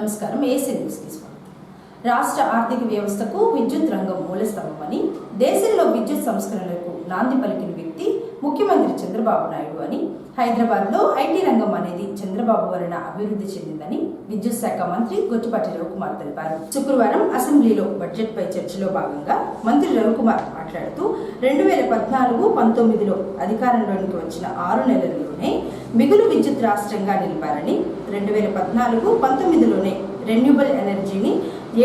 నమస్కారం. ఏసీ న్యూస్కి స్వాగతం. రాష్ట్ర ఆర్థిక వ్యవస్థకు విద్యుత్ రంగం మూలస్తంభమని, దేశంలో విద్యుత్ సంస్కరణలకు నాంది పలికిన వ్యక్తి ముఖ్యమంత్రి చంద్రబాబు నాయుడు అని, హైదరాబాద్లో ఐటీ రంగం అనేది చంద్రబాబు వలన అభివృద్ధి చెందిందని విద్యుత్ శాఖ మంత్రి గొట్టిపాటి రవికుమార్ తెలిపారు. శుక్రవారం అసెంబ్లీలో బడ్జెట్పై చర్చలో భాగంగా మంత్రి రవికుమార్ మాట్లాడుతూ 2014-19లో అధికారంలోనికి వచ్చిన 6 నెలల్లోనే మిగులు విద్యుత్ రాష్ట్రంగా నిలిపారని, 2014-19లోనే రెన్యూబుల్ ఎనర్జీని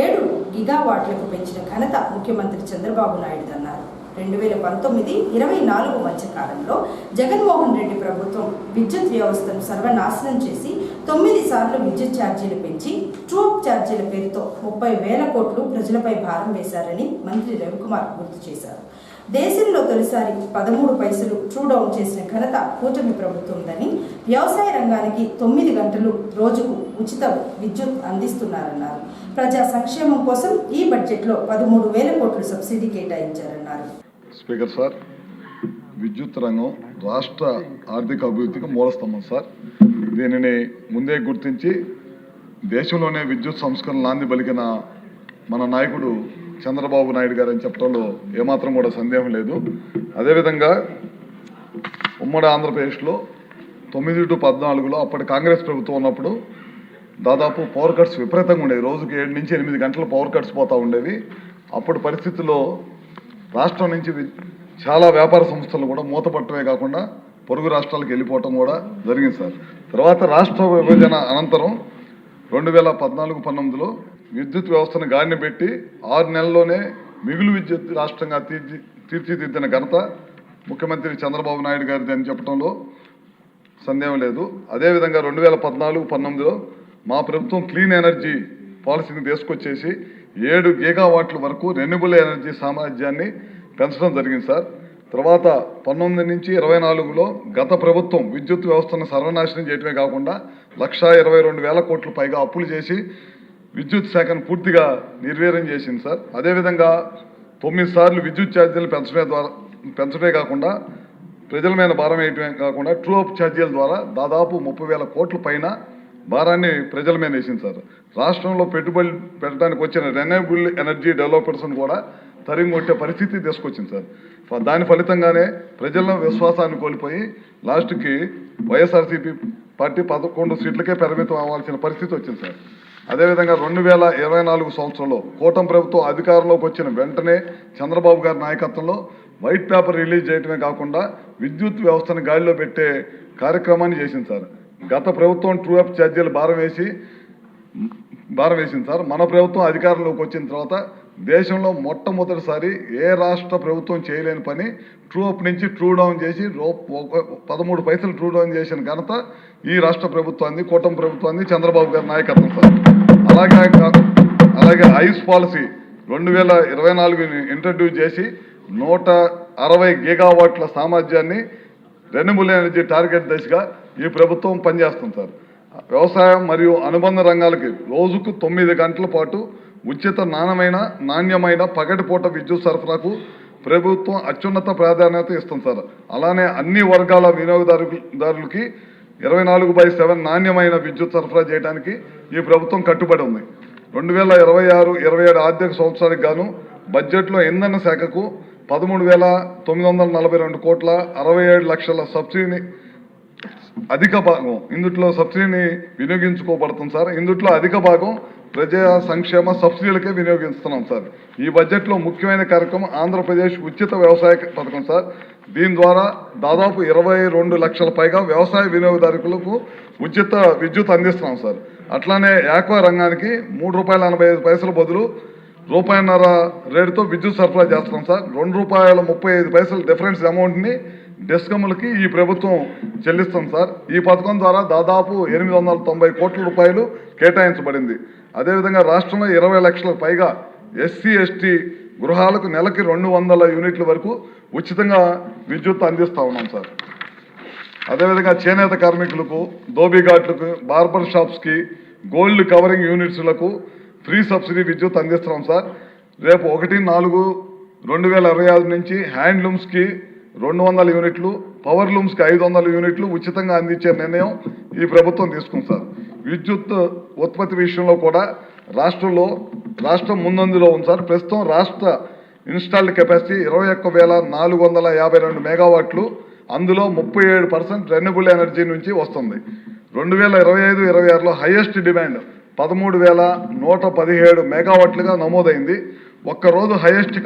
7 గిగావాట్లకు పెంచిన ఘనత ముఖ్యమంత్రి చంద్రబాబు నాయుడు అన్నారు. 2019-24 మధ్యకాలంలో జగన్మోహన్ రెడ్డి ప్రభుత్వం విద్యుత్ వ్యవస్థను సర్వనాశనం చేసి 9 సార్లు విద్యుత్ ఛార్జీలు పెంచి ట్రూఅప్ ఛార్జీల పేరుతో 30,000 కోట్లు ప్రజలపై భారం వేశారని మంత్రి రవికుమార్ గుర్తు చేశారు. దేశంలో తొలిసారి 13 పైసలు ట్రూ డౌన్ చేసిన ఘనత కూటమి ప్రభుత్వందని, వ్యవసాయ రంగానికి 9 గంటలు రోజుకు ఉచిత విద్యుత్ అందిస్తున్నారన్నారు. ప్రజా సంక్షేమం కోసం ఈ బడ్జెట్లో 13,000 కోట్లు సబ్సిడీ కేటాయించారన్నారు. స్పీకర్ సార్, విద్యుత్ రంగం రాష్ట్ర ఆర్థిక అభివృద్ధికి మూలస్తంభం సార్. దీనిని ముందే గుర్తించి దేశంలోనే విద్యుత్ సంస్కరణ నాంది పలికిన మన నాయకుడు చంద్రబాబు నాయుడు గారు అని చెప్పడంలో ఏమాత్రం కూడా సందేహం లేదు. అదేవిధంగా ఉమ్మడి ఆంధ్రప్రదేశ్లో 9-14లో అప్పటి కాంగ్రెస్ ప్రభుత్వం ఉన్నప్పుడు దాదాపు పవర్ కట్స్ విపరీతంగా ఉండేవి. రోజుకి 7 నుంచి 8 గంటల పవర్ కట్స్ పోతూ ఉండేవి. అప్పటి పరిస్థితుల్లో రాష్ట్రం నుంచి చాలా వ్యాపార సంస్థలు కూడా మూతపట్టమే కాకుండా పొరుగు రాష్ట్రాలకు వెళ్ళిపోవటం కూడా జరిగింది సార్. తర్వాత రాష్ట్ర విభజన అనంతరం 2014-19లో విద్యుత్ వ్యవస్థను గాడిన పెట్టి 6 నెలల్లోనే మిగులు విద్యుత్ రాష్ట్రంగా తీర్చిదిద్దిన ఘనత ముఖ్యమంత్రి చంద్రబాబు నాయుడు గారిది అని చెప్పడంలో సందేహం లేదు. అదేవిధంగా 2014-19లో మా ప్రభుత్వం క్లీన్ ఎనర్జీ పాలసీని తీసుకొచ్చేసి 7 గిగావాట్ల వరకు రెన్యూబుల్ ఎనర్జీ సామర్థ్యాన్ని పెంచడం జరిగింది సార్. తర్వాత 19-24లో గత ప్రభుత్వం విద్యుత్ వ్యవస్థను సర్వనాశనం చేయడమే కాకుండా 122,000 కోట్ల పైగా అప్పులు చేసి విద్యుత్ శాఖను పూర్తిగా నిర్వీర్యం చేసింది సార్. అదేవిధంగా 9 సార్లు విద్యుత్ ఛార్జీలు పెంచడమే కాకుండా ప్రజల మీద భారం వేయటమే కాకుండా ట్రూఅప్ ఛార్జీల ద్వారా దాదాపు 30,000 కోట్ల పైన భారాన్ని ప్రజల మీద వేసింది సార్. రాష్ట్రంలో పెట్టుబడి పెట్టడానికి వచ్చిన రెన్యూబుల్ ఎనర్జీ డెవలపర్స్ను కూడా తరిమి కొట్టే పరిస్థితి తీసుకొచ్చింది సార్. దాని ఫలితంగానే ప్రజల విశ్వాసాన్ని కోల్పోయి లాస్ట్కి వైఎస్ఆర్సీపీ పార్టీ 11 సీట్లకే పరిమితం అవ్వాల్సిన పరిస్థితి వచ్చింది సార్. అదేవిధంగా 2024 సంవత్సరంలో కూటమి ప్రభుత్వం అధికారంలోకి వచ్చిన వెంటనే చంద్రబాబు గారి నాయకత్వంలో వైట్ పేపర్ రిలీజ్ చేయడమే కాకుండా విద్యుత్ వ్యవస్థను గాలిలో పెట్టే కార్యక్రమాన్ని చేసింది సార్. గత ప్రభుత్వం ట్రూఅప్ ఛార్జీలు భారం వేసింది సార్. మన ప్రభుత్వం అధికారంలోకి వచ్చిన తర్వాత దేశంలో మొట్టమొదటిసారి ఏ రాష్ట్ర ప్రభుత్వం చేయలేని పని ట్రూఅప్ నుంచి ట్రూ డౌన్ చేసి 13 పైసలు ట్రూ డౌన్ చేసిన ఘనత ఈ రాష్ట్ర ప్రభుత్వాన్ని, కూటమి ప్రభుత్వాన్ని, చంద్రబాబు గారి నాయకత్వం సార్. అలాగే ఐస్ పాలసీ 2024 ఇంట్రడ్యూస్ చేసి 160 గిగావాట్ల సామర్థ్యాన్ని రెన్యూబుల్ ఎనర్జీ టార్గెట్ దిశగా ఈ ప్రభుత్వం పనిచేస్తుంది సార్. వ్యవసాయం మరియు అనుబంధ రంగాలకి రోజుకు 9 గంటల పాటు ఉచిత నాణ్యమైన పగటిపూట విద్యుత్ సరఫరాకు ప్రభుత్వం అత్యున్నత ప్రాధాన్యత ఇస్తుంది సార్. అలానే అన్ని వర్గాల వినియోగదారులకి 24/7 నాణ్యమైన విద్యుత్ సరఫరా చేయడానికి ఈ ప్రభుత్వం కట్టుబడి ఉంది. 2026-27 ఆర్థిక సంవత్సరానికి గాను బడ్జెట్లో ఇంధన శాఖకు 13,942 కోట్ల 67 లక్షల సబ్సిడీని అధిక భాగం ఇందులో సబ్సిడీని వినియోగించుకోబడుతుంది సార్. ఇందులో అధిక భాగం ప్రజా సంక్షేమ సబ్సిడీలకే వినియోగిస్తున్నాం సార్. ఈ బడ్జెట్లో ముఖ్యమైన కార్యక్రమం ఆంధ్రప్రదేశ్ ఉచిత వ్యవసాయ పథకం సార్. దీని ద్వారా దాదాపు 22 లక్షల పైగా వ్యవసాయ వినియోగదారులకు ఉచిత విద్యుత్ అందిస్తున్నాం సార్. అట్లానే ఆక్వా రంగానికి ₹3.85 బదులు ₹1.5 రేటుతో విద్యుత్ సరఫరా చేస్తున్నాం సార్. ₹2.35 డిఫరెన్స్ అమౌంట్ని డిస్కమ్లకి ఈ ప్రభుత్వం చెల్లిస్తుంది సార్. ఈ పథకం ద్వారా దాదాపు 890 కోట్ల రూపాయలు కేటాయించబడింది. అదేవిధంగా రాష్ట్రంలో 20 లక్షలకు పైగా SC/ST గృహాలకు నెలకి 200 యూనిట్ల వరకు ఉచితంగా విద్యుత్ అందిస్తూ ఉన్నాం సార్. అదేవిధంగా చేనేత కార్మికులకు, దోబిఘాట్లకు, బార్బర్ షాప్స్కి, గోల్డ్ కవరింగ్ యూనిట్స్లకు ఫ్రీ సబ్సిడీ విద్యుత్ అందిస్తున్నాం సార్. రేపు 1/4/2025 నుంచి హ్యాండ్లూమ్స్కి 200 యూనిట్లు, పవర్ లూమ్స్కి 500 యూనిట్లు ఉచితంగా అందించే నిర్ణయం ఈ ప్రభుత్వం తీసుకుంది సార్. విద్యుత్ ఉత్పత్తి విషయంలో కూడా రాష్ట్రం ముందంజలో ఉంది సార్. ప్రస్తుతం రాష్ట్ర ఇన్స్టాల్డ్ కెపాసిటీ 21,452 మెగావాట్లు. అందులో 37% రెన్యూబుల్ ఎనర్జీ నుంచి వస్తుంది. 2025-26లో హైయెస్ట్ డిమాండ్ 13,117 మెగావాట్లుగా నమోదైంది. ఒక్కరోజు హైయెస్ట్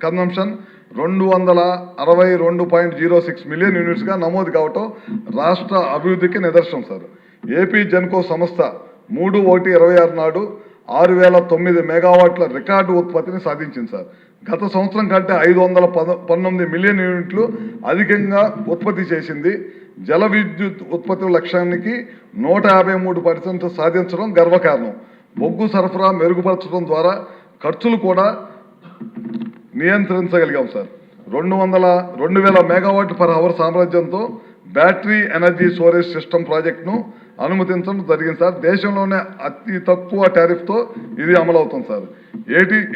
కన్జంప్షన్ 262.06 మిలియన్ యూనిట్స్గా నమోదు కావటం రాష్ట్ర అభివృద్ధికి నిదర్శనం సార్. ఏపీ జెన్కో సంస్థ 3/1/26 నాడు 6,009 మెగావాట్ల రికార్డు ఉత్పత్తిని సాధించింది సార్. గత సంవత్సరం కంటే 519 మిలియన్ యూనిట్లు అధికంగా ఉత్పత్తి చేసింది. జల విద్యుత్ ఉత్పత్తి లక్ష్యానికి 153% సాధించడం గర్వకారణం. బొగ్గు సరఫరా మెరుగుపరచడం ద్వారా ఖర్చులు కూడా నియంత్రించగలిగాం సార్. 2,000 మెగావాట్ పర్ అవర్ సామర్థ్యంతో బ్యాటరీ ఎనర్జీ స్టోరేజ్ సిస్టమ్ ప్రాజెక్టును అనుమతించడం జరిగింది సార్. దేశంలోనే అతి తక్కువ టారిఫ్తో ఇది అమలవుతుంది సార్.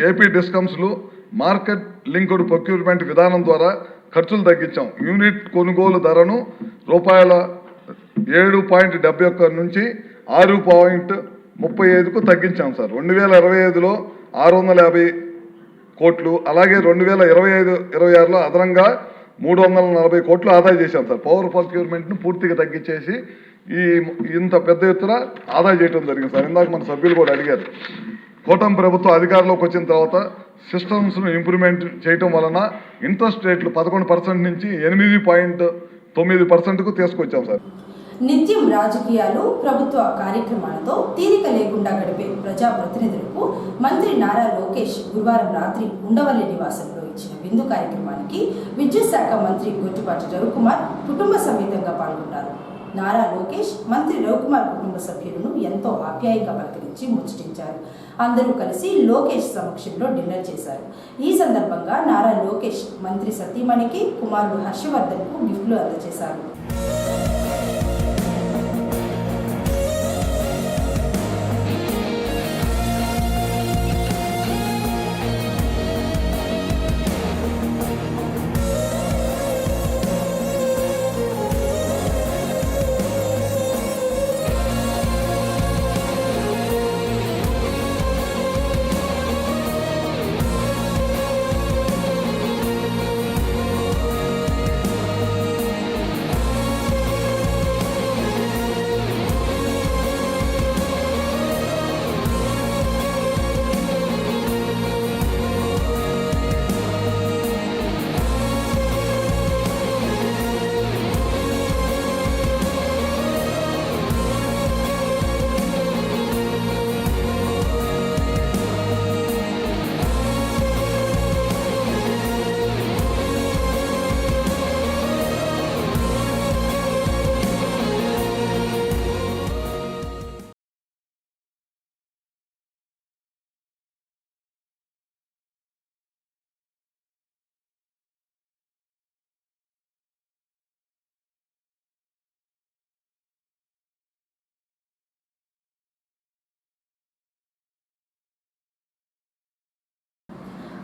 ఏపీ డిస్కమ్స్లు మార్కెట్ లింక్డ్ ప్రొక్యూర్మెంట్ విధానం ద్వారా ఖర్చులు తగ్గించాం. యూనిట్ కొనుగోలు ధరను రూపాయల 7.71 నుంచి 6.35కు తగ్గించాం సార్. 2025లో 650 కోట్లు, అలాగే 2025-26లో అదనంగా 340 కోట్లు ఆదా చేశాం సార్. పవర్ ప్రొక్యూర్మెంట్ను పూర్తిగా తగ్గించేసి ఇంత పెద్ద ఎత్తున ఆదా చేయడం జరిగింది సార్. ఇందాక మన సభ్యులు కూడా అడిగారు. కూటమి ప్రభుత్వం అధికారంలోకి వచ్చిన తర్వాత సిస్టమ్స్ను ఇంప్రూవ్మెంట్ చేయటం వలన ఇంట్రెస్ట్ రేట్లు 11% నుంచి 8.9%కు తీసుకొచ్చాం సార్. నిత్యం రాజకీయాలు, ప్రభుత్వ కార్యక్రమాలతో తీరిక లేకుండా గడిపే ప్రజాప్రతినిధులకు మంత్రి నారా లోకేష్ గురువారం రాత్రి ఉండవల్లి నివాసంలో ఇచ్చిన విందు కార్యక్రమానికి విద్యుత్ శాఖ మంత్రి గొట్టిపాటి రవికుమార్ కుటుంబ సమేతంగా పాల్గొన్నారు. నారా లోకేష్ మంత్రి రవికుమార్ కుటుంబ సభ్యులను ఎంతో ఆప్యాయంగా పలకరించి ముచ్చటించారు. అందరూ కలిసి లోకేష్ సమక్షంలో డిన్నర్ చేశారు. ఈ సందర్భంగా నారా లోకేష్ మంత్రి సతీమణికి, కుమారుడు హర్షవర్ధన్కు గిఫ్ట్లు అందజేశారు.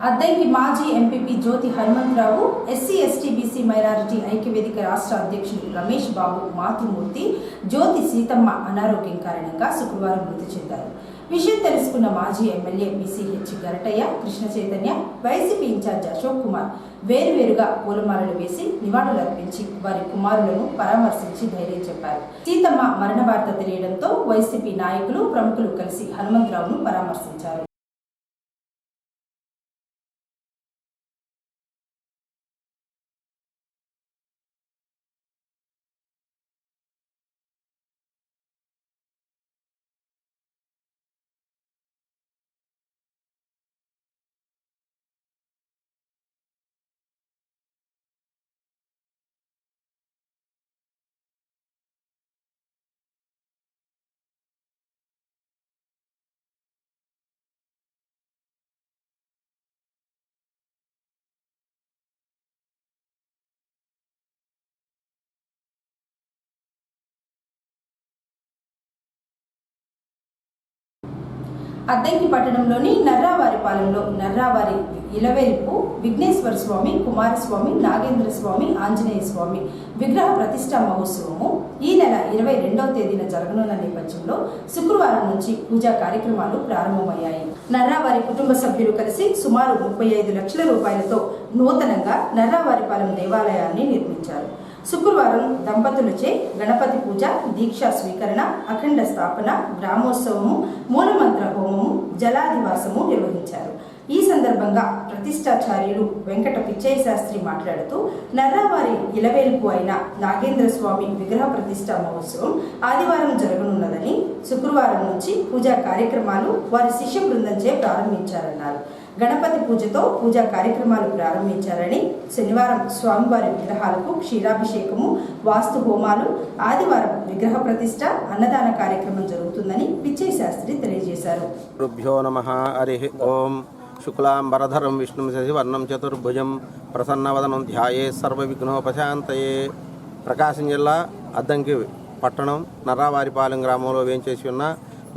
అద్దంకి మాజీ ఎంపీపీ జ్యోతి హనుమంతరావు, ఎస్సీ/ఎస్టీ/బీసీ మైనారిటీ ఐక్యవేదిక రాష్ట్ర అధ్యక్షుడు రమేష్ బాబు మాతృమూర్తి జ్యోతి సీతమ్మ అనారోగ్యం కారణంగా శుక్రవారం మృతి చెందారు. విషయం తెలుసుకున్న మాజీ MLA BCH Garatayya, Krishna Chaitanya, YCP incharge Ashok Kumar వేరువేరుగా పూలమాలలు వేసి నివాళులర్పించి వారి కుమారులను పరామర్శించి ధైర్యం చెప్పారు. సీతమ్మ మరణ వార్త తెలియడంతో వైసీపీ నాయకులు, ప్రముఖులు కలిసి హనుమంతరావును పరామర్శించారు. అద్దంకి పట్టణంలోని నర్రావారిపాలెంలో నర్రావారి ఇలవేల్పు విఘ్నేశ్వర స్వామి, కుమారస్వామి, నాగేంద్ర స్వామి, ఆంజనేయ స్వామి విగ్రహ ప్రతిష్టా మహోత్సవము ఈ నెల 22వ తేదీన జరగనున్న నేపథ్యంలో శుక్రవారం నుంచి పూజా కార్యక్రమాలు ప్రారంభమయ్యాయి. నర్రావారి కుటుంబ సభ్యులు కలిసి సుమారు 35 లక్షల రూపాయలతో నూతనంగా నర్రావారిపాలెం దేవాలయాన్ని నిర్మించారు. శుక్రవారం దంపతులచే గణపతి పూజ, దీక్షా స్వీకరణ, అఖండ స్థాపన, గ్రామోత్సవము, మూలమంత్ర హోమము, జలాదివాసము నిర్వహించారు. ఈ సందర్భంగా ప్రతిష్టాచార్యులు వెంకట పిచ్చయ్య శాస్త్రి మాట్లాడుతూ నర్రావారి ఇలవేల్పు అయిన నాగేంద్ర స్వామి విగ్రహ ప్రతిష్టా మహోత్సవం ఆదివారం జరగనున్నదని, శుక్రవారం నుంచి పూజా కార్యక్రమాలు వారి శిష్య బృందంచే ప్రారంభించారన్నారు. గణపతి పూజతో పూజా కార్యక్రమాలు ప్రారంభించారని, శనివారం స్వామివారి విగ్రహాలకు క్షీరాభిషేకము, వాస్తు హోమాలు, ఆదివారం విగ్రహ ప్రతిష్ట, అన్నదాన కార్యక్రమం జరుగుతుందని పిచ్చయ్య శాస్త్రి తెలియజేశారు. రుభ్యో నమః. హరి ఓం. శుక్లాంబరధరం విష్ణుం శశివర్ణం చతుర్భుజం ప్రసన్నవదనం ధ్యాయే సర్వవిఘ్నోపశాంతయే. ప్రకాశం జిల్లా అద్దంకి పట్టణం నర్రావారిపాలెం గ్రామంలో వేంచేసి ఉన్న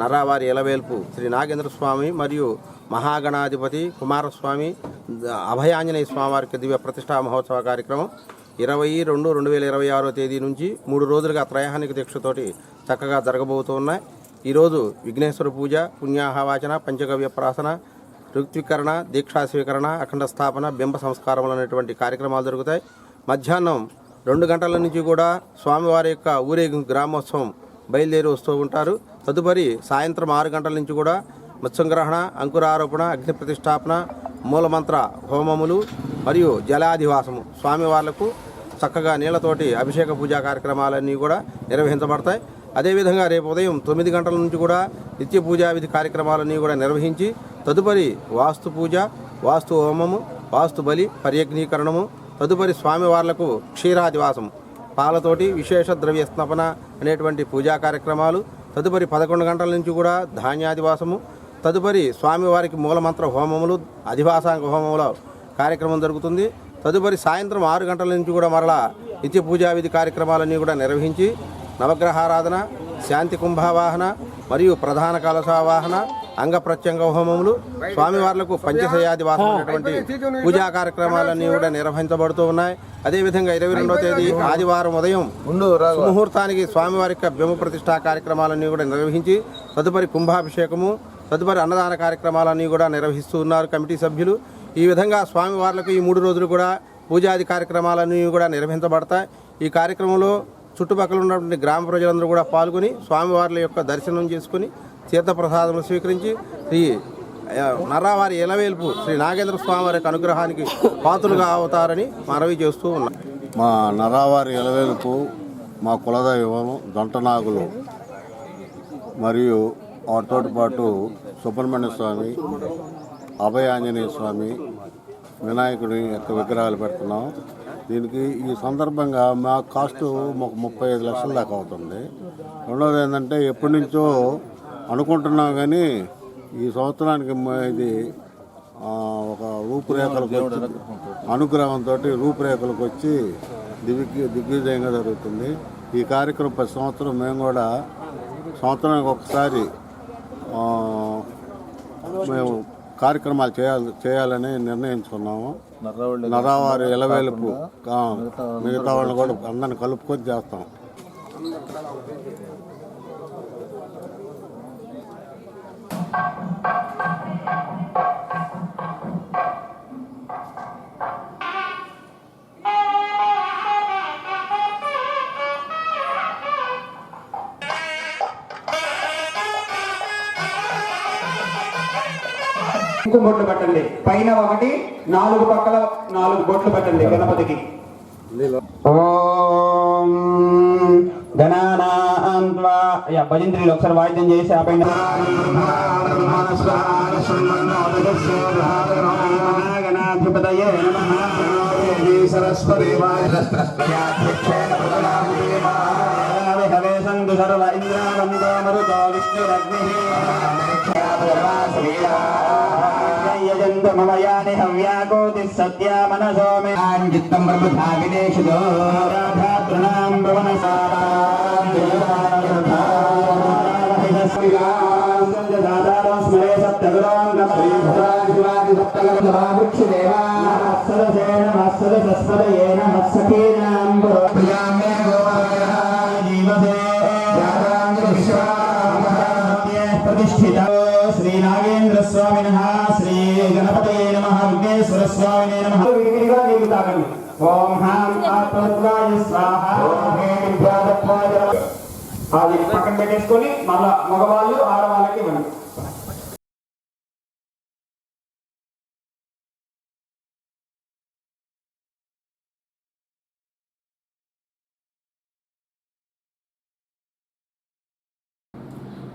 నర్రావారి ఇలవేల్పు శ్రీ నాగేంద్ర స్వామి మరియు మహాగణాధిపతి కుమారస్వామి అభయాంజనేయ స్వామివారికి దివ్య ప్రతిష్టా మహోత్సవ కార్యక్రమం 20/2/2026 తేదీ నుంచి 3 రోజులుగా త్రయాహానిక దీక్షతోటి చక్కగా జరగబోతున్నాయి. ఈరోజు విఘ్నేశ్వర పూజ, పుణ్యాహవాచన, పంచగవ్య ప్రాసన, ఋత్వీకరణ, దీక్షా స్వీకరణ, అఖండ స్థాపన, బింబ సంస్కారములు అనేటువంటి కార్యక్రమాలు జరుగుతాయి. మధ్యాహ్నం 2 గంటల నుంచి కూడా స్వామివారి యొక్క ఊరేగింపు గ్రామోత్సవం బయలుదేరి వస్తూ ఉంటారు. తదుపరి సాయంత్రం 6 గంటల నుంచి కూడా మత్స్యంగ్రహణ, అంకురారోపణ, అగ్ని ప్రతిష్టాపన, మూలమంత్ర హోమములు మరియు జలాధివాసము, స్వామివార్లకు చక్కగా నీళ్లతోటి అభిషేక పూజా కార్యక్రమాలన్నీ కూడా నిర్వహించబడతాయి. అదేవిధంగా రేపు ఉదయం 9 గంటల నుంచి కూడా నిత్య పూజా విధి కార్యక్రమాలన్నీ కూడా నిర్వహించి తదుపరి వాస్తు పూజ, వాస్తు హోమము, వాస్తు బలి, పర్యగ్నీకరణము, తదుపరి స్వామివార్లకు క్షీరాదివాసము, పాలతోటి విశేష ద్రవ్య స్నపన అనేటువంటి పూజా కార్యక్రమాలు, తదుపరి 11 గంటల నుంచి కూడా ధాన్యాదివాసము, తదుపరి స్వామివారికి మూలమంత్ర హోమములు, అధివాసాంగ హోమముల కార్యక్రమం జరుగుతుంది. తదుపరి సాయంత్రం 6 గంటల నుంచి కూడా మరలా నిత్య పూజా విధి కార్యక్రమాలన్నీ కూడా నిర్వహించి నవగ్రహారాధన, శాంతి కుంభావాహన మరియు ప్రధాన కలశావాహన, అంగ ప్రత్యంగ హోమములు, స్వామివార్లకు పంచశయాదివాసం అనేటువంటి పూజా కార్యక్రమాలన్నీ కూడా నిర్వహించబడుతూ ఉన్నాయి. అదేవిధంగా 22వ తేదీ ఆదివారం ఉదయం ముహూర్తానికి స్వామివారి యొక్క బింబ ప్రతిష్టా కార్యక్రమాలన్నీ కూడా నిర్వహించి తదుపరి కుంభాభిషేకము, తదుపరి అన్నదాన కార్యక్రమాలన్నీ కూడా నిర్వహిస్తూ ఉన్నారు కమిటీ సభ్యులు. ఈ విధంగా స్వామివార్లకు ఈ 3 రోజులు కూడా పూజాది కార్యక్రమాలన్నీ కూడా నిర్వహించబడతాయి. ఈ కార్యక్రమంలో చుట్టుపక్కల ఉన్నటువంటి గ్రామ ప్రజలందరూ కూడా పాల్గొని స్వామివార్ల యొక్క దర్శనం చేసుకుని తీర్థప్రసాదములు స్వీకరించి శ్రీ నర్రావారి ఇలవేల్పు శ్రీ నాగేంద్ర స్వామివారి యొక్క అనుగ్రహానికి పాత్రులుగా అవుతారని మనవి చేస్తూ ఉన్నాం. మా నర్రావారి ఇలవేల్పు మా కులదైవం దొంటనాగులు మరియు వాటితో పాటు సుబ్రహ్మణ్య స్వామి, అభయాంజనేయ స్వామి, వినాయకుడి యొక్క విగ్రహాలు పెడుతున్నాం. దీనికి ఈ సందర్భంగా మా కాస్ట్ ఒక 35 లక్షల దాకా అవుతుంది. రెండవది ఏంటంటే ఎప్పటి నుంచో అనుకుంటున్నాం కానీ ఈ సంవత్సరానికి ఇది ఒక రూపురేఖలకు వచ్చి అనుగ్రహంతో రూపురేఖలకు వచ్చి దిగ్విజయంగా జరుగుతుంది. ఈ కార్యక్రమం ప్రతి సంవత్సరం మేము కూడా సంవత్సరానికి ఒకసారి మేము కార్యక్రమాలు చేయాలని నిర్ణయించుకున్నాము. నర్రావారి ఇలవేల్పు మిగతా వాళ్ళని కూడా అందరిని కలుపుకొని చేస్తాం. బొట్లు పెట్టండి. పైన 1, 4 పక్కల 4 బొట్లు పెట్టండి గణపతికి. ఓం గణానాన్వా భజంత్రీలు ఒకసారి వాయిద్యం చేసి ఆ పైన గణాధిపతయే హవే సంతు సర్వ ఇంద్రానందో మరుతో విష్ణురగ్ని యజంతమయాని హవ్యాకోతి సత్యా మనసో మే చిత్తం ప్రబుధా విదేశిదో రాధాతృణాం భువనసారాం సప్తకాలం స్మరే సప్తగురాంగ శ్రీభురాజువాది సప్తగరుక్షిదేవా మత్సదసేన మత్సద సస్పదయేన మత్సకేనాం ప్రియామే గోవాయ జీవదే యాదాంగ విశ్వామహే ప్రతిష్ఠిత శ్రీ నాగేంద్ర స్వామినః శ్రీ గణపతయే నమః విఘ్నేశ్వర స్వామినే నమః. విడివిడిగా నీళ్లు తాగండి. ఓం హ్రాం ఆత్మరుద్రాయ స్వాహ. ఓం హ్రీం విద్యాదత్వాయ నమః. అది పక్కన పెట్టేసుకొని మళ్ళా మగవాళ్ళు ఆడవాళ్ళకి ఇవ్వండి.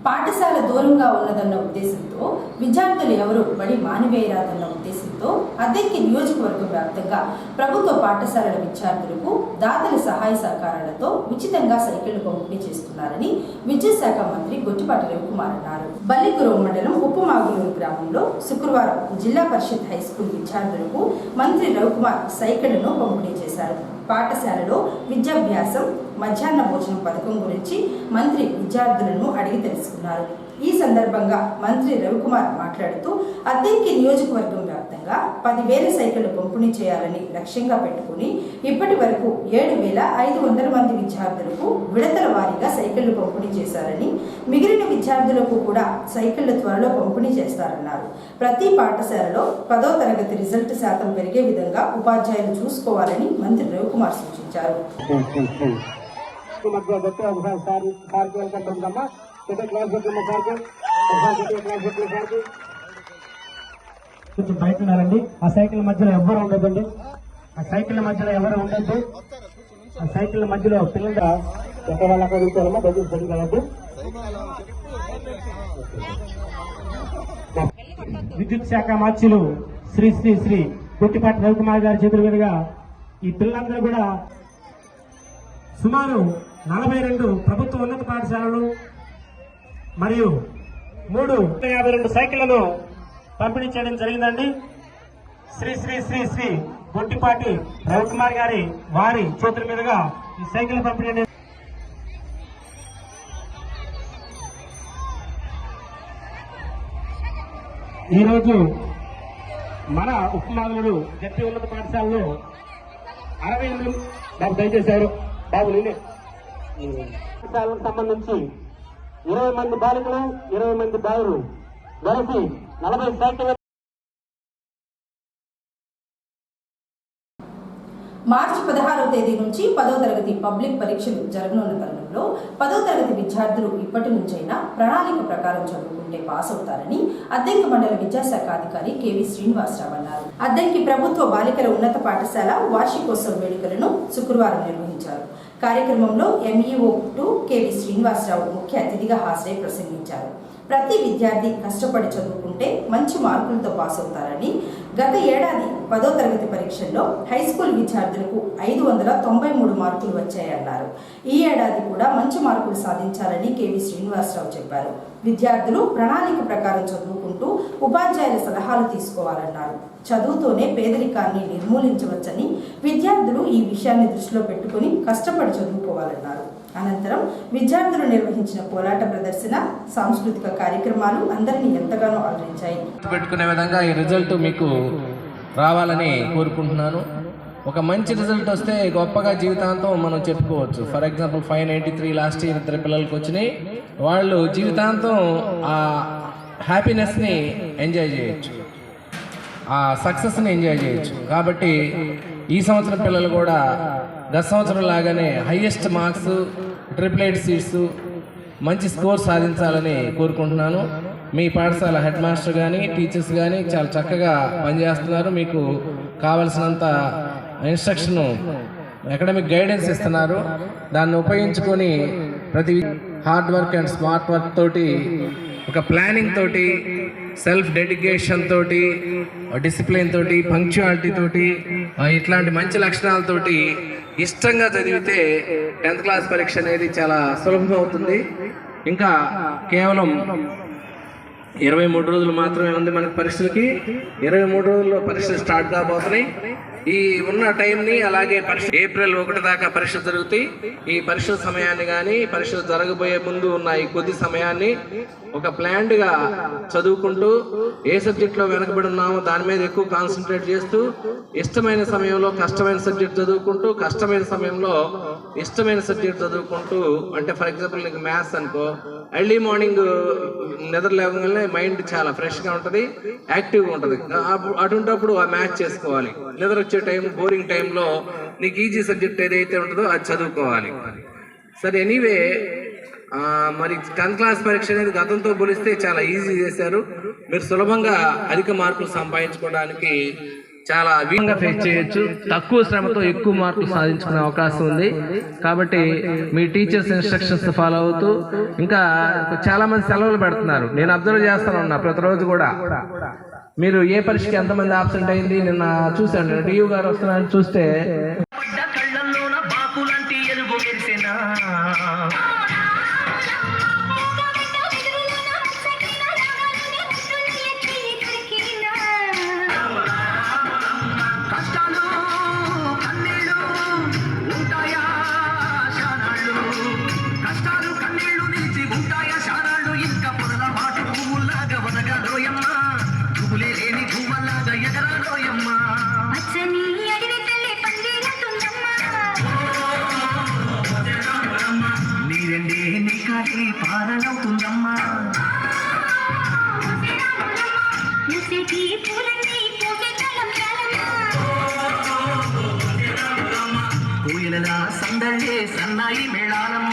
పాఠశాల దూరంగా ఉన్నదన్న ఉద్దేశంతో విద్యార్థులు ఎవరు బడి మానివేయరాదన్న ఉద్దేశంతో అద్దెకి నియోజకవర్గం వ్యాప్తంగా ప్రభుత్వ పాఠశాలల విద్యార్థులకు దాతల సహాయ సహకారాలతో ఉచితంగా సైకిళ్లు పంపిణీ చేస్తున్నారని విద్యుత్ శాఖ మంత్రి గొట్టిపాటి రవికుమార్ అన్నారు. బల్లికురవ మండలం ఉప్పుమాగులూరు గ్రామంలో శుక్రవారం జిల్లా పరిషత్ హైస్కూల్ విద్యార్థులకు మంత్రి రవికుమార్ సైకిళ్లను పంపిణీ చేశారు. పాఠశాలలో విద్యాభ్యాసం, మధ్యాహ్న భోజనం పథకం గురించి మంత్రి విద్యార్థులను అడిగి తెలుసుకున్నారు. ఈ సందర్భంగా మంత్రి రవికుమార్ మాట్లాడుతూ అద్దెకి నియోజకవర్గం వ్యాప్తంగా 10,000 సైకిళ్లు పంపిణీ చేయాలని లక్ష్యంగా పెట్టుకుని ఇప్పటి వరకు 7,500 మంది విద్యార్థులకు విడతల వారీగా సైకిళ్లు పంపిణీ చేశారని, మిగిలిన విద్యార్థులకు కూడా సైకిళ్లు త్వరలో పంపిణీ చేస్తారన్నారు. ప్రతి పాఠశాలలో 10వ తరగతి రిజల్ట్ శాతం పెరిగే విధంగా ఉపాధ్యాయులు చూసుకోవాలని మంత్రి రవికుమార్ సూచించారు. కొంచెం బయట ఉన్నారండి. ఆ సైకిల్ మధ్యలో ఎవరు ఉండదండి. ఆ సైకిల్ మధ్యలో ఎవరు ఉండద్దు. ఆ సైకిల్ మధ్యలో పిల్లలు ఎక్కడ వాళ్ళకి అడుగుతారమ్మా దగ్గర సరిగలదు. విద్యుత్ శాఖ మార్చులు శ్రీ శ్రీ శ్రీ గొట్టిపాటి రవికుమార్ గారి చేతుల మీదుగా ఈ పిల్లలందరూ కూడా సుమారు 42 ప్రభుత్వ ఉన్నత పాఠశాలలు మరియు 352 సైకిళ్లను పంపిణీ చేయడం జరిగిందండి. శ్రీ శ్రీ శ్రీ శ్రీ గొట్టిపాటి రవికుమార్ గారి వారి చేతుల మీదుగా ఈ సైకిల్ పంపిణీ ఈరోజు మన ఉప్పుమాగులూరు జడ్పీ ఉన్నత పాఠశాలలో 60 బాబు దయచేశారు. బాబు నేనే పాఠశాలకు సంబంధించి 20 మంది బాలికలు 20 మంది బాలురు కలిసి 40 సైకిల్. మార్చి 16వ తేదీ నుంచి 10వ తరగతి పబ్లిక్ పరీక్షలు జరగనున్న తరుణంలో 10వ తరగతి విద్యార్థులు ఇప్పటి నుంచైనా ప్రణాళిక ప్రకారం చదువుకుంటే పాస్ అవుతారని అద్దంకి మండల విద్యాశాఖ అధికారి కెవి శ్రీనివాసరావు అన్నారు. అద్దంకి ప్రభుత్వ బాలికల ఉన్నత పాఠశాల వార్షికోత్సవ వేడుకలను శుక్రవారం నిర్వహించారు. కార్యక్రమంలో ఎంఈఓ 2 కెవి శ్రీనివాసరావు ముఖ్య అతిథిగా హాజరై ప్రసంగించారు. ప్రతి విద్యార్థి కష్టపడి చదువుకుంటే మంచి మార్కులతో పాస్ అవుతారని, గత ఏడాది 10వ తరగతి పరీక్షల్లో హైస్కూల్ విద్యార్థులకు 593 మార్కులు వచ్చాయన్నారు. ఈ ఏడాది కూడా మంచి మార్కులు సాధించాలని కెవి శ్రీనివాసరావు చెప్పారు. విద్యార్థులు ప్రణాళిక ప్రకారం చదువుకుంటూ ఉపాధ్యాయుల సలహాలు తీసుకోవాలన్నారు. చదువుతోనే పేదరికాన్ని నిర్మూలించవచ్చని, విద్యార్థులు ఈ విషయాన్ని దృష్టిలో పెట్టుకుని కష్టపడి చదువుకోవాలన్నారు. అనంతరం విద్యార్థులు నిర్వహించిన పోరాట ప్రదర్శన, సాంస్కృతిక కార్యక్రమాలు అందరినీ ఎంతగానో అలరించాయి. పెట్టుకునే విధంగా ఈ రిజల్ట్ మీకు రావాలని కోరుకుంటున్నాను. ఒక మంచి రిజల్ట్ వస్తే గొప్పగా జీవితాంతం మనం చెప్పుకోవచ్చు. ఫర్ ఎగ్జాంపుల్ 593 లాస్ట్ ఇయర్ 2 పిల్లలకి వచ్చినాయి. వాళ్ళు జీవితాంతం ఆ హ్యాపీనెస్ని ఎంజాయ్ చేయొచ్చు, ఆ సక్సెస్ని ఎంజాయ్ చేయొచ్చు. కాబట్టి ఈ సంవత్సరం పిల్లలు కూడా గత సంవత్సరం లాగానే హైయెస్ట్ మార్క్స్, 888 సీట్స్, మంచి స్కోర్ సాధించాలని కోరుకుంటున్నాను. మీ పాఠశాల హెడ్ మాస్టర్ కానీ టీచర్స్ కానీ చాలా చక్కగా పనిచేస్తున్నారు. మీకు కావలసినంత ఇన్స్ట్రక్షన్, అకాడమిక్ గైడెన్స్ ఇస్తున్నారు. దాన్ని ఉపయోగించుకొని ప్రతి hard work and smart work తోటి, ఒక ప్లానింగ్ తోటి, సెల్ఫ్ డెడికేషన్ తోటి, డిసిప్లిన్ తోటి, పంక్చువాలిటీ తోటి, ఇట్లాంటి మంచి లక్షణాలతోటి ఇష్టంగా చదివితే 10th క్లాస్ పరీక్ష అనేది చాలా సులభం అవుతుంది. ఇంకా కేవలం 23 రోజులు మాత్రమే ఉంది మనకి పరీక్షలకి. 23 రోజుల్లో పరీక్షలు స్టార్ట్ కాబోతున్నాయి. ఈ ఉన్న టైంని అలాగే ఏప్రిల్ 1 దాకా పరీక్షలు జరుగుతాయి. ఈ పరీక్షల సమయాన్ని కానీ పరీక్షలు జరగబోయే ముందు ఉన్న ఈ కొద్ది సమయాన్ని ఒక ప్లాన్డ్ గా చదువుకుంటూ ఏ సబ్జెక్ట్ లో వెనకబడి ఉన్నామో దాని మీద ఎక్కువ కాన్సన్ట్రేట్ చేస్తూ ఇష్టమైన సమయంలో కష్టమైన సబ్జెక్ట్ చదువుకుంటూ కష్టమైన సమయంలో ఇష్టమైన సబ్జెక్ట్ చదువుకుంటూ, అంటే ఫర్ ఎగ్జాంపుల్ నీకు మ్యాథ్స్ అనుకో, ఎర్లీ మార్నింగ్ నిద్ర లేవగానే మైండ్ చాలా ఫ్రెష్ గా ఉంటది, యాక్టివ్ గా ఉంటది. అటువంటిప్పుడు ఆ మ్యాథ్స్ చేసుకోవాలి. నిద్ర వచ్చే టైం, బోరింగ్ టైంలో నీకు ఈజీ సబ్జెక్ట్ ఏదైతే ఉంటుందో అది చదువుకోవాలి. సరే, ఎనీవే మరి 10th క్లాస్ పరీక్ష అనేది గతంతో పోలిస్తే చాలా ఈజీ చేశారు. మీరు సులభంగా అధిక మార్కులు సంపాదించుకోవడానికి చాలా వీలుగా ఫేస్ చేయొచ్చు. తక్కువ శ్రమతో ఎక్కువ మార్కులు సాధించుకునే అవకాశం ఉంది. కాబట్టి మీ టీచర్స్ ఇన్స్ట్రక్షన్స్ ఫాలో అవుతూ, ఇంకా చాలా మంది సెలవులు పెడుతున్నారు. నేను అబ్జర్వ్ చేస్తాను ప్రతిరోజు కూడా. మీరు ఏ పరీక్షకి ఎంతమంది ఆబ్సెంట్ అయింది నిన్న చూశాను. డియు గారు వస్తున్నారని చూస్తే సందడే సన్నాయి మేళాలమ్మ.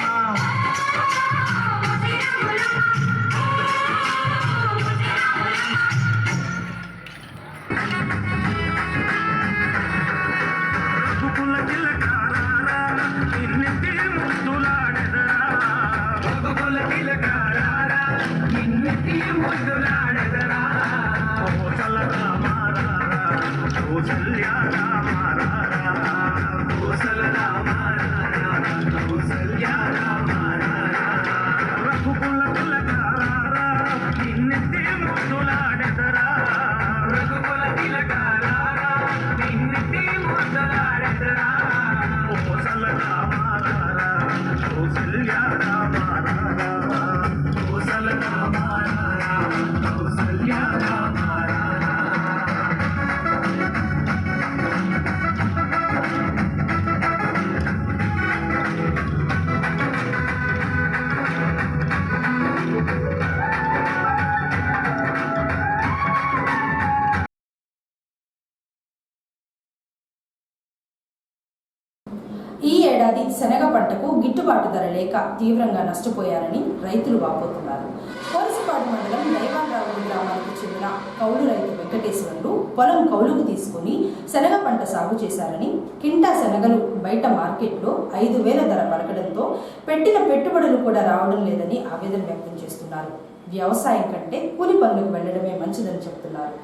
ఈ ఏడాది శనగ పంటకు గిట్టుబాటు ధర లేక తీవ్రంగా నష్టపోయారని రైతులు వాపోతున్నారు. కోరసపాడు మండలం దైవాన్రావుడి గ్రామానికి చెందిన కౌలు రైతు వెంకటేశ్వర్లు పొలం కౌలుకు తీసుకుని శనగ పంట సాగు చేశారని, కింటా శనగలు బయట మార్కెట్లో 5,000 ధర పలకడంతో పెట్టిన పెట్టుబడులు కూడా రావడం లేదని ఆవేదన వ్యక్తం చేస్తున్నారు. వ్యవసాయం కంటే కూలి పనులకు వెళ్లడమే మంచిదని చెబుతున్నారు.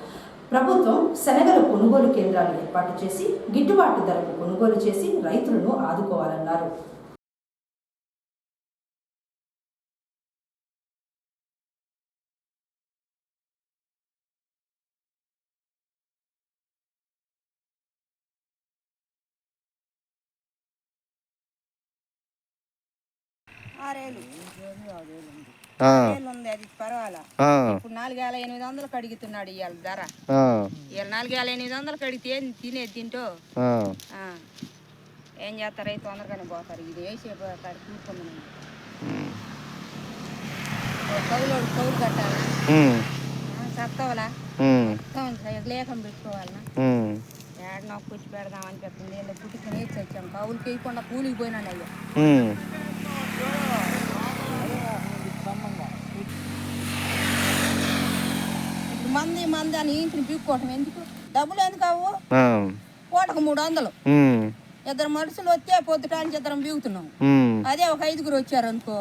ప్రభుత్వం శనగల కొనుగోలు కేంద్రాలు ఏర్పాటు చేసి గిట్టుబాటు ధరకు కొనుగోలు చేసి రైతులను ఆదుకోవాలన్నారు. ఉంది, అది పర్వాలా. ఇప్పుడు 4,800 అడుగుతున్నాడు ఇవాళ ధర. ఇవాళ 4,800 అడిగితే ఏం తినేది తింటూ ఏం చేస్తారు? రైతు తొందరగానే పోతారు. ఇది వేసే కాడ కూర్చున్నాను. కౌలు కట్టాలా, చత్తవలా, లేఖం పెట్టుకోవాలన్నా, ఏడనో కూర్చి పెడదామని చెప్తుంది. ఏదో పుట్టుకుని వేసి వచ్చాము. కౌలు చేయకుండా కూలికి పోయినాను. అయ్యా ఇప్పుడు మంది అని ఇంటిని పీక్కోవటం ఎందుకు? డబ్బులు ఎందుకు అవ్వు? పూటకు 300. 2 మనుషులు వస్తే పొద్దుటానికి 2 బీగుతున్నాం. అదే ఒక 5గురు వచ్చారు అనుకో,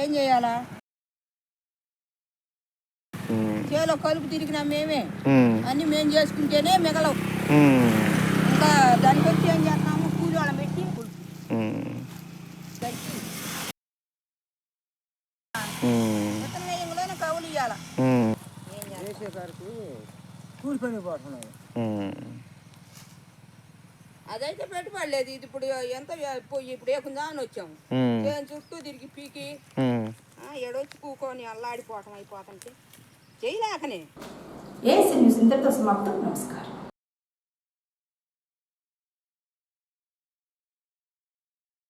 ఏం చేయాలా? చేలో కలుపు తిరిగినా మేమే అన్ని మేము చేసుకుంటేనే మిగలవు. ఇంకా దానికి వచ్చి ఏం చేస్తాము? కూలి వాళ్ళని పెట్టి కౌలు ఇవ్వాల. కూలి పని పోతున్నాయి. అదైతే పెట్టుబడి లేదు. ఇది ఇప్పుడు ఎంత ఇప్పుడు ఏకుందా అని వచ్చాము. చుట్టూ తిరిగి పీకి ఎడొచ్చి కూకొని అల్లాడిపోవటం అయిపోతుంటే చేయలేకనే. ఏసీ న్యూస్ ఇంతటితో సమాప్తం. నమస్కారం.